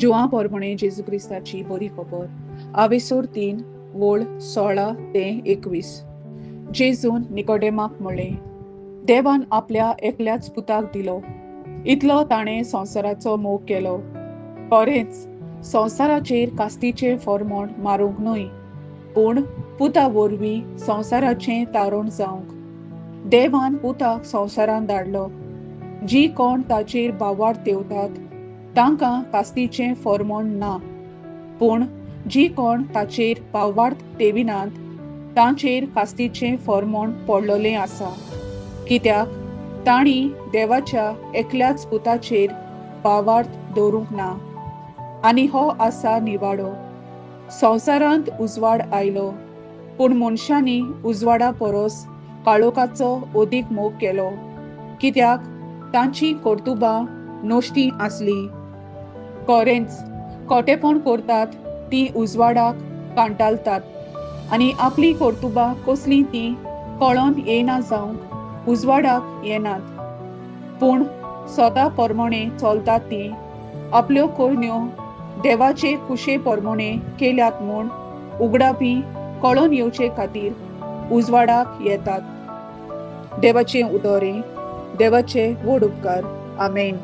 जुआ पोरपणे जेजू क्रिस्ताची बरी खबर आवेसूर 3 वोळ 16 ते 21. जेजून निकोडेमाक म्हणले, देवान आपल्या एकल्याच पुताक दिलो, इतलो ताणें संवसाराचो मोग केलो. खरेंच संवसाराचेर कास्तीचें फर्मोण मारूंक न्हय, पूण पुता वरवीं संवसाराचें तारण जावंक. देवान पुताक संवसारांत धाडलो. जी कोण ताचेर बावार्थ तेवतात तांकां कास्तीचें फर्मोण ना, पूण जी कोण ताचेर बावार्थ तेविनात तांचेर कास्तीचें फर्मोण पडलोलें आसा, कित्याक तांणी देवाच्या एकल्याच पुताचेर बावार्थ दवरूंक ना. आनी हो आसा निवाडो. संवसारांत उजवाड आयलो, पूण मनशांनी उजवाडा परस काळोखाचो अदीक मोग केलो, कित्याक तांची कर्तुबां नश्टीं आसलीं. खरेंच खोटेपण करतात तीं उजवाडाक कांटालतात, आनी आपलीं कर्तुबां कसलीं तीं कळोन येना जावंक उजवाडाक येनात. पूण स्वता प्रमाणें चलतात तीं आपल्यो करण्यो देवाचे कुशे प्रमाणें केल्यात म्हूण उगडापी कळोन येवचे खातीर उजवाडाक येतात. देवाचें उतोरें, देवाचे व्हड उपकार. आमेन.